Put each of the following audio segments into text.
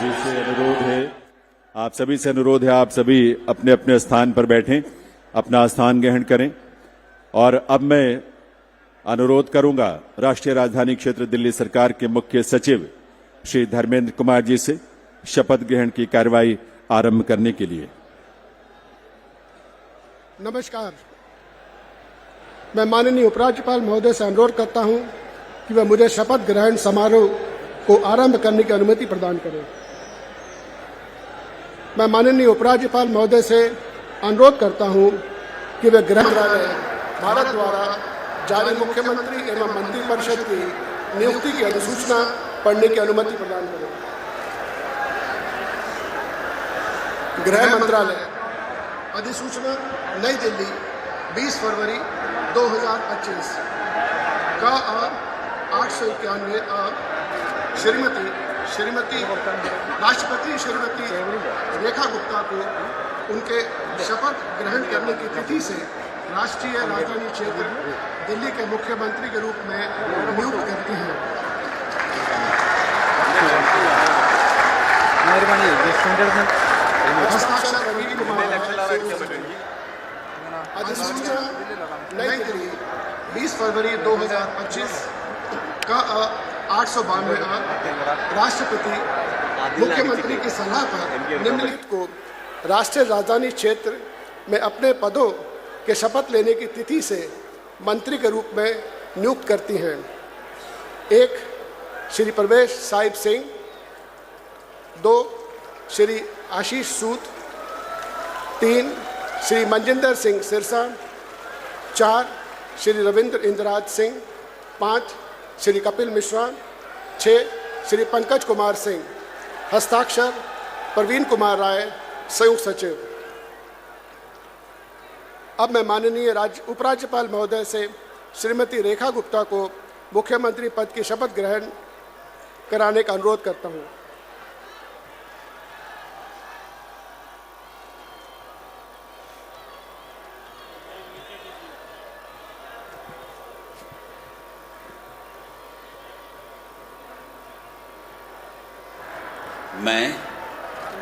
आप सभी से अनुरोध है, आप सभी अपने अपने स्थान पर बैठें, अपना स्थान ग्रहण करें। और अब मैं अनुरोध करूंगा राष्ट्रीय राजधानी क्षेत्र दिल्ली सरकार के मुख्य सचिव श्री धर्मेंद्र कुमार जी से शपथ ग्रहण की कार्रवाई आरंभ करने के लिए। नमस्कार, मैं माननीय उपराज्यपाल महोदय से अनुरोध करता हूं कि वह मुझे शपथ ग्रहण समारोह को आरंभ करने की अनुमति प्रदान करें। मैं माननीय उपराज्यपाल महोदय से अनुरोध करता हूं कि वे गृह मंत्रालय भारत द्वारा जारी मुख्यमंत्री एवं मंत्रिपरिषद की नियुक्ति की अधिसूचना पढ़ने की अनुमति प्रदान करें। गृह मंत्रालय अधिसूचना नई दिल्ली 20 फरवरी 2025 का 891 राष्ट्रपति श्रीमती रेखा गुप्ता को उनके शपथ ग्रहण करने की तिथि से राष्ट्रीय राजधानी क्षेत्र दिल्ली के मुख्यमंत्री के रूप में नियुक्त करती हैं। अधिसूचना नई दिल्ली 20 फरवरी 2025 का 892 राष्ट्रपति मुख्यमंत्री की सलाह पर निम्नलिखित को राष्ट्रीय राजधानी क्षेत्र में अपने पदों के शपथ लेने की तिथि से मंत्री के रूप में नियुक्त करती हैं। 1 श्री प्रवेश साहिब सिंह, 2 श्री आशीष सूद, 3 श्री मनजिंदर सिंह सिरसा, 4 श्री रविंद्र इंद्रराज सिंह, 5 श्री कपिल मिश्रा, 6 श्री पंकज कुमार सिंह। हस्ताक्षर प्रवीण कुमार राय, संयुक्त सचिव। अब मैं माननीय उपराज्यपाल महोदय से श्रीमती रेखा गुप्ता को मुख्यमंत्री पद की शपथ ग्रहण कराने का अनुरोध करता हूं।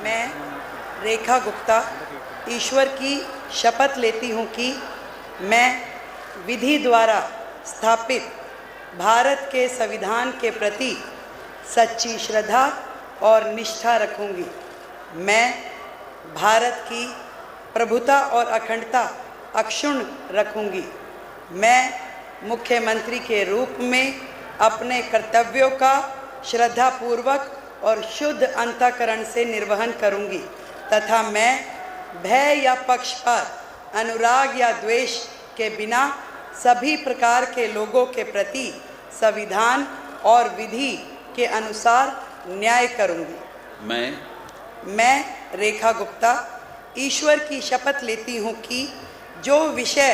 मैं रेखा गुप्ता ईश्वर की शपथ लेती हूँ कि मैं विधि द्वारा स्थापित भारत के संविधान के प्रति सच्ची श्रद्धा और निष्ठा रखूँगी। मैं भारत की प्रभुता और अखंडता अक्षुण्ण रखूँगी। मैं मुख्यमंत्री के रूप में अपने कर्तव्यों का श्रद्धापूर्वक और शुद्ध अंतःकरण से निर्वहन करूंगी तथा मैं भय या पक्षपात, अनुराग या द्वेष के बिना सभी प्रकार के लोगों के प्रति संविधान और विधि के अनुसार न्याय करूंगी। मैं रेखा गुप्ता ईश्वर की शपथ लेती हूं कि जो विषय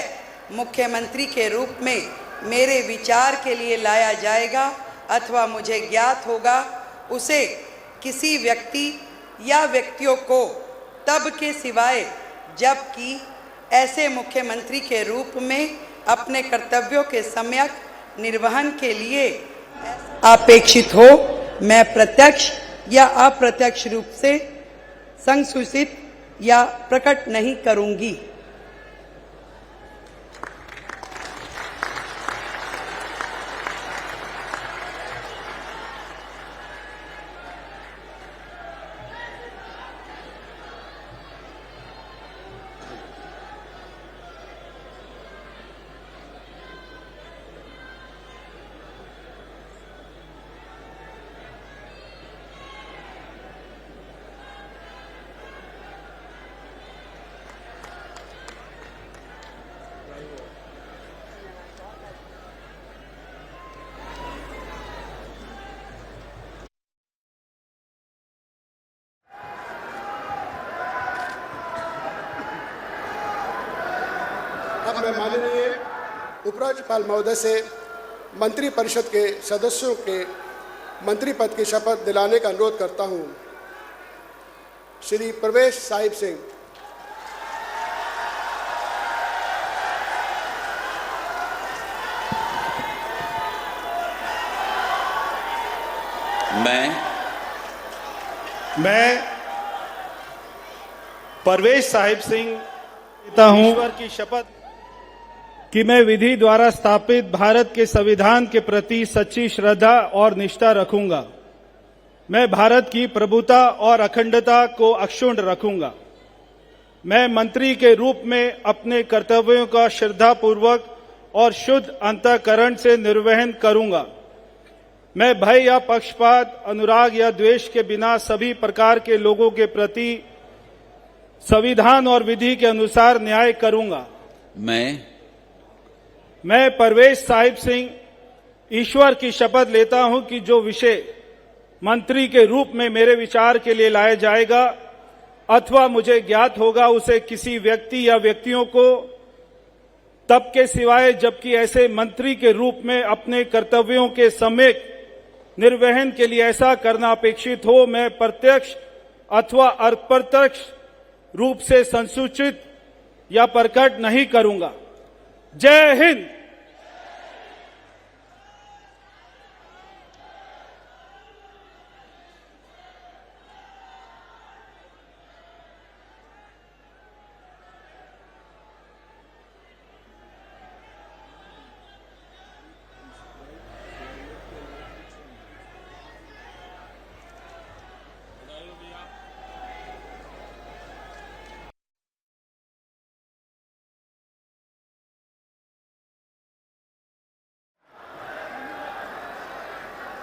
मुख्यमंत्री के रूप में मेरे विचार के लिए लाया जाएगा अथवा मुझे ज्ञात होगा, उसे किसी व्यक्ति या व्यक्तियों को तब के सिवाय जबकि ऐसे मुख्यमंत्री के रूप में अपने कर्तव्यों के सम्यक निर्वहन के लिए अपेक्षित हो, मैं प्रत्यक्ष या अप्रत्यक्ष रूप से संसूचित या प्रकट नहीं करूंगी। अब मैं माननीय उपराज्यपाल महोदय से मंत्रिपरिषद के सदस्यों के मंत्री पद की शपथ दिलाने का अनुरोध करता हूं। श्री प्रवेश साहिब सिंह, मैं परवेश साहिब सिंह लेता हूं ईश्वर की शपथ कि मैं विधि द्वारा स्थापित भारत के संविधान के प्रति सच्ची श्रद्धा और निष्ठा रखूंगा। मैं भारत की प्रभुता और अखंडता को अक्षुण्ण रखूंगा। मैं मंत्री के रूप में अपने कर्तव्यों का श्रद्धापूर्वक और शुद्ध अंतःकरण से निर्वहन करूंगा। मैं भय या पक्षपात, अनुराग या द्वेष के बिना सभी प्रकार के लोगों के प्रति संविधान और विधि के अनुसार न्याय करूंगा। मैं परवेश साहिब सिंह ईश्वर की शपथ लेता हूं कि जो विषय मंत्री के रूप में मेरे विचार के लिए लाया जाएगा अथवा मुझे ज्ञात होगा, उसे किसी व्यक्ति या व्यक्तियों को तब के सिवाय जबकि ऐसे मंत्री के रूप में अपने कर्तव्यों के सम्यक निर्वहन के लिए ऐसा करना अपेक्षित हो, मैं प्रत्यक्ष अथवा अप्रत्यक्ष रूप से संसूचित या प्रकट नहीं करूंगा। जय हिंद।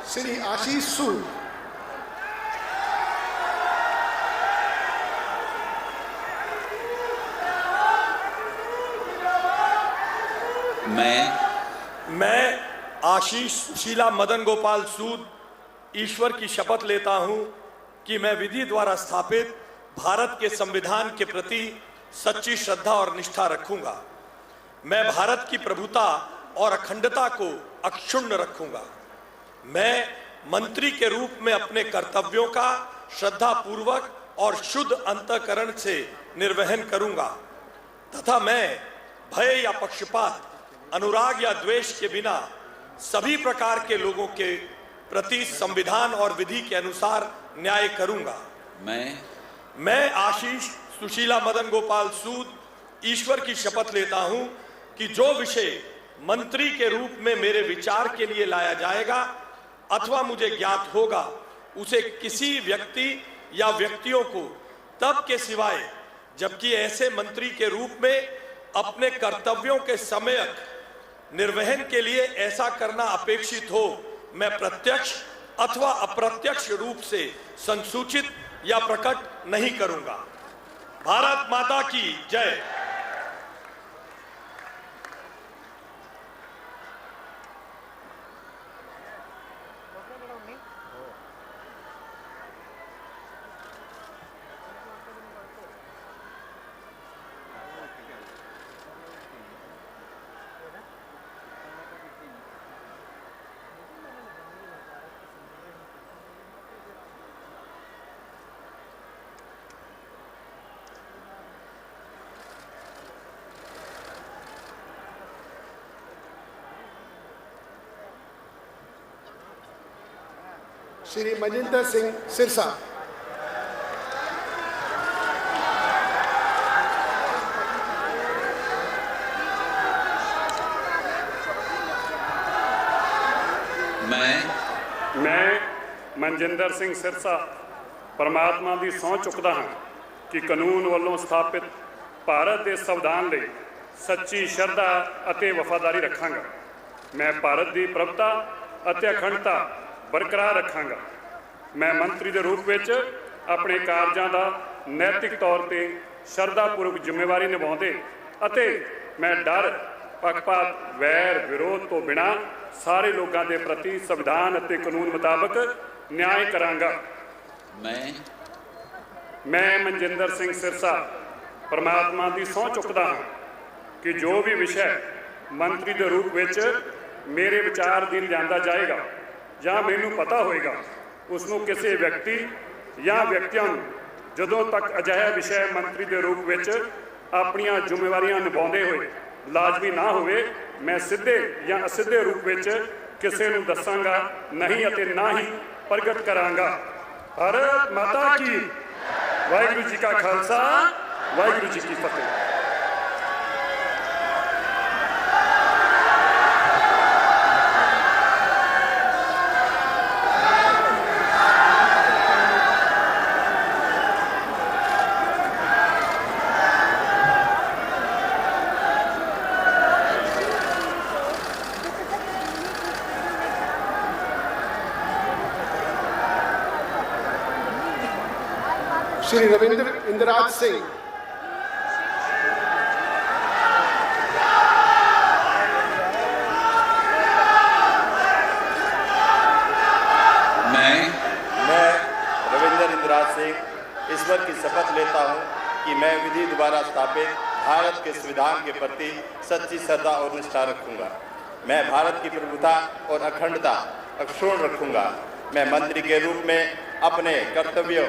श्री आशीष सूद, मैं आशीष सुशीला मदन गोपाल सूद ईश्वर की शपथ लेता हूं कि मैं विधि द्वारा स्थापित भारत के संविधान के प्रति सच्ची श्रद्धा और निष्ठा रखूंगा। मैं भारत की प्रभुता और अखंडता को अक्षुण्ण रखूंगा। मैं मंत्री के रूप में अपने कर्तव्यों का श्रद्धापूर्वक और शुद्ध अंतःकरण से निर्वहन करूंगा तथा मैं भय या पक्षपात, अनुराग या द्वेष के बिना सभी प्रकार के लोगों के प्रति संविधान और विधि के अनुसार न्याय करूंगा। मैं आशीष सुशीला मदन गोपाल सूद ईश्वर की शपथ लेता हूं कि जो विषय मंत्री के रूप में मेरे विचार के लिए लाया जाएगा अथवा मुझे ज्ञात होगा, उसे किसी व्यक्ति या व्यक्तियों को तब के सिवाय जबकि ऐसे मंत्री के रूप में अपने कर्तव्यों के सम्यक निर्वहन के लिए ऐसा करना अपेक्षित हो, मैं प्रत्यक्ष अथवा अप्रत्यक्ष रूप से संसूचित या प्रकट नहीं करूंगा। भारत माता की जय। श्री मजिंदर सिंह सिरसा, मैं मनजिंदर सिंह सिरसा परमात्मा की सਹੁੰ चुकदा हाँ कि कानून वालों स्थापित भारत के संविधान लिए सच्ची श्रद्धा और वफादारी रखांगा। मैं भारत की प्रभुता और अखंडता बरकरार रखांगा। मैं मंत्री के रूप में अपने कारजां का नैतिक तौर पर श्रद्धापूर्वक जिम्मेवारी निभाते अते मैं डर, पक्षपात, वैर, विरोध तो बिना सारे लोगों के प्रति संविधान और कानून मुताबक न्याय करांगा। मैं मनजिंदर सिंह सिरसा परमात्मा की सਹੁੰ चुकदा हाँ कि जो भी विषय मंत्री के रूप में मेरे विचार अधीन लिया जाएगा ਜਾਂ ਮੈਨੂੰ पता होएगा, उसनों किसी व्यक्ति या व्यक्तियों जदों तक अजिहा विषय मंत्री के रूप में अपनियां जिम्मेवारियां निभाते हुए लाजमी ना होवे, मैं सीधे या असीधे रूप में किसी नूं दसांगा नहीं अते ना ही प्रगट करांगा। भारत माता की। वाहिगुरु जी का खालसा, वाहिगुरु जी की फतेह। श्री रविंद्र इंद्रराज सिंह, मैं रविंद्र इंद्रराज सिंह ईश्वर की शपथ लेता हूं कि मैं विधि द्वारा स्थापित भारत के संविधान के प्रति सच्ची श्रद्धा और निष्ठा रखूंगा। मैं भारत की प्रभुता और अखंडता अक्षुण्ण रखूंगा। मैं मंत्री के रूप में अपने कर्तव्यों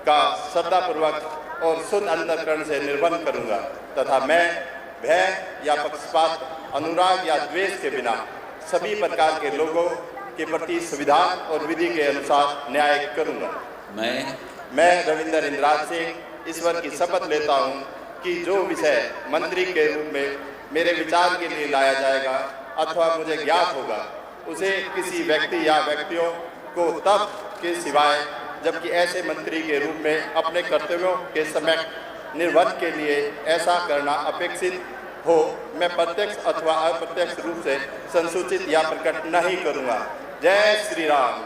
का श्रद्धापूर्वक और शुद्ध अंतःकरण से निर्वहन करूंगा तथा मैं भय या पक्षपात, अनुराग या द्वेष के बिना सभी प्रकार के लोगों के प्रति संविधान और विधि के अनुसार न्याय करूंगा। मैं रविंद्र इंद्रराज सिंह ईश्वर की शपथ लेता हूं कि जो विषय मंत्री के रूप में मेरे विचार के लिए लाया जाएगा अथवा मुझे ज्ञात होगा, उसे किसी व्यक्ति या व्यक्तियों को तब के सिवाय जबकि ऐसे मंत्री के रूप में अपने कर्तव्यों के समय निर्वहन के लिए ऐसा करना अपेक्षित हो, मैं प्रत्यक्ष अथवा अप्रत्यक्ष रूप से संसूचित या प्रकट नहीं करूंगा। जय श्री राम।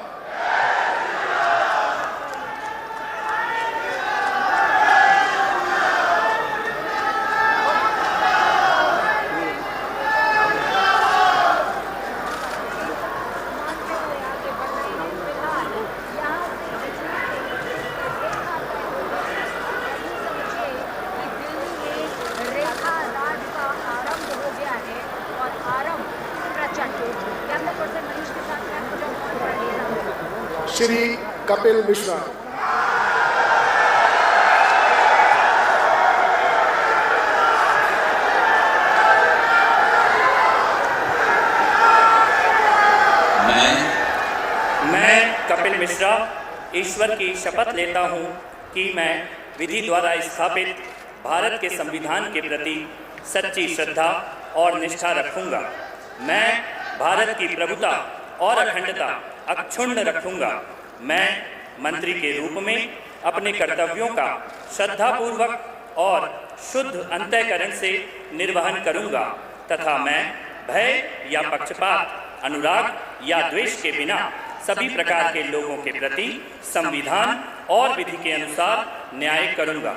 श्री कपिल मिश्रा, मैं कपिल मिश्रा ईश्वर की शपथ लेता हूं कि मैं विधि द्वारा स्थापित भारत के संविधान के प्रति सच्ची श्रद्धा और निष्ठा रखूंगा। मैं भारत की प्रभुता और अखंडता अक्षुण्ण रखूंगा। मैं मंत्री के रूप में अपने कर्तव्यों का श्रद्धापूर्वक और शुद्ध अंतःकरण से निर्वहन करूंगा तथा मैं भय या पक्षपात, अनुराग या द्वेष के बिना सभी प्रकार के लोगों के प्रति संविधान और विधि के अनुसार न्याय करूंगा।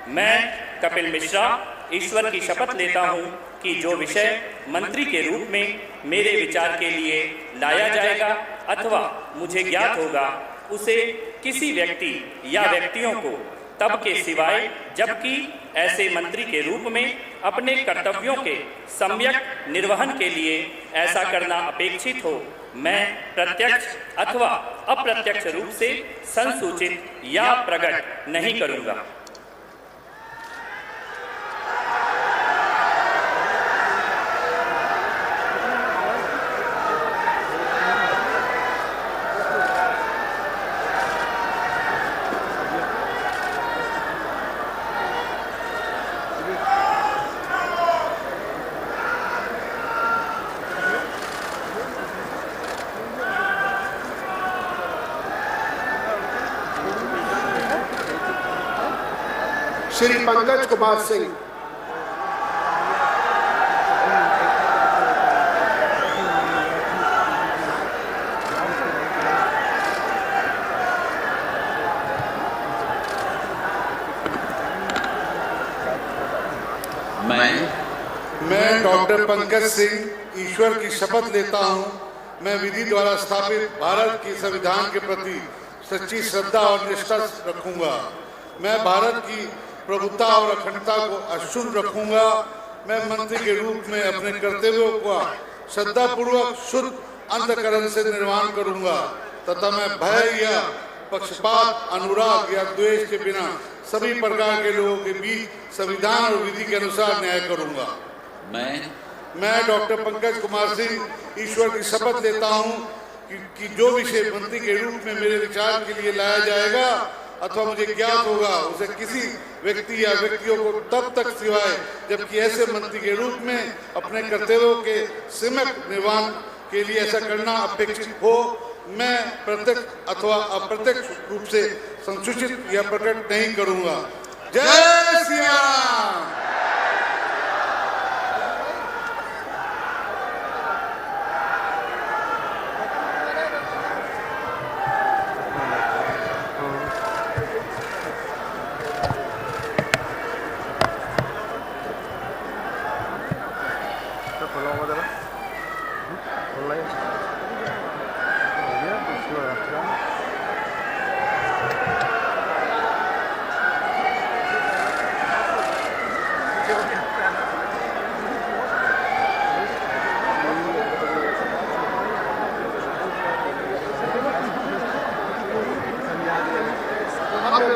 मैं कपिल मिश्रा ईश्वर की शपथ लेता हूं कि जो विषय मंत्री के रूप में मेरे विचार के लिए लाया जाएगा अथवा मुझे ज्ञात होगा, उसे किसी व्यक्ति या व्यक्तियों को तब के सिवाय जबकि ऐसे मंत्री के रूप में अपने कर्तव्यों के सम्यक निर्वहन के लिए ऐसा करना अपेक्षित हो, मैं प्रत्यक्ष अथवा अप्रत्यक्ष रूप से संसूचित या प्रकट नहीं करूंगा। श्री पंकज कुमार सिंह, मैं डॉक्टर पंकज सिंह ईश्वर की शपथ लेता हूं, मैं विधि द्वारा स्थापित भारत के संविधान के प्रति सच्ची श्रद्धा और निष्ठा रखूंगा। मैं भारत की प्रभुता और अखंडता को अक्षुण्ण रखूंगा। मैं मंत्री के रूप में अपने कर्तव्यों का श्रद्धापूर्वक शुद्ध अंतःकरण से निर्वहन करूंगा तथा मैं भय या पक्षपात, अनुराग या द्वेष के बिना सभी प्रकार के लोगों के बीच संविधान और विधि के अनुसार न्याय करूंगा। मैं डॉक्टर पंकज कुमार सिंह ईश्वर की शपथ लेता हूं कि जो विषय मंत्री के रूप में मेरे विचार के लिए लाया जाएगा अथवा मुझे ज्ञात होगा, उसे किसी व्यक्ति या व्यक्तियों को तब तक सिवाय जबकि ऐसे मंत्री के रूप में अपने कर्तव्यों के सम्यक निर्वहन के लिए ऐसा करना अपेक्षित हो, मैं प्रत्यक्ष अथवा अप्रत्यक्ष रूप से संसूचित या प्रकट नहीं करूंगा। जय श्री राम।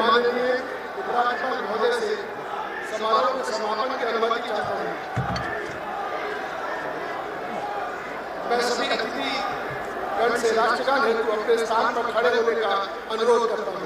माननीय उपराज्यपाल महोदय से समारोह के समापन की अनुमति चाहता हूँ। मैं सभी अतिथिगण से राष्ट्रगान हेतु अपने स्थान पर खड़े होने का अनुरोध करता हूँ।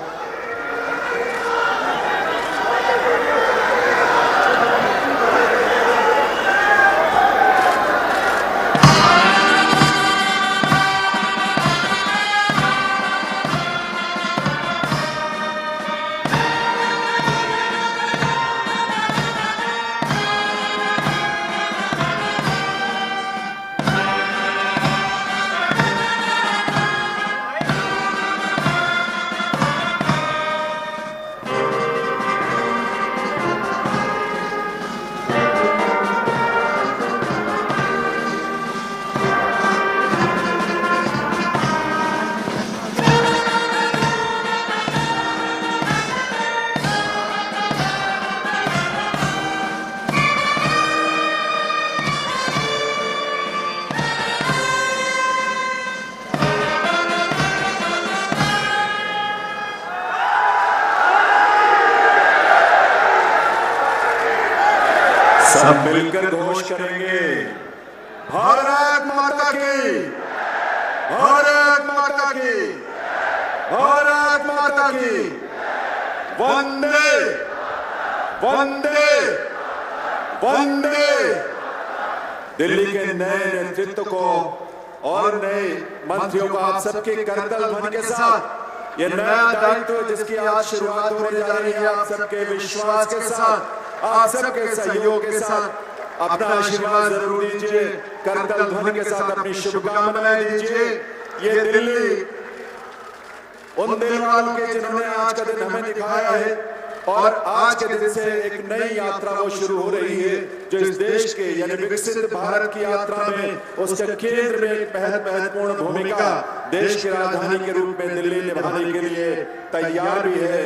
सब मिलकर घोष करेंगे, भारत माता की, भारत माता की, भारत माता की, वंदे वंदे वंदे। दिल्ली के नए नेतृत्व को और नए मंत्रियों को आप सबके करतल ध्वनि के साथ ये नया दायित्व जिसकी आज शुरुआत होने जा रही है, आप सबके विश्वास के साथ, आप सबके सहयोग के साथ अपना आशीर्वाद जरूर दीजिए, करतल ध्वनि के साथ अपनी शुभकामनाएं दीजिए। ये दिल्ली उन दिल वालों के जिन्होंने आज का दिन हमें दिखाया है और आज के दिन से एक नई यात्रा वो शुरू हो रही है जो इस देश के यानी विकसित भारत की यात्रा में उसके केंद्र में एक महत्वपूर्ण भूमिका देश की राजधानी के रूप में दिल्ली निभाने के लिए तैयार भी है।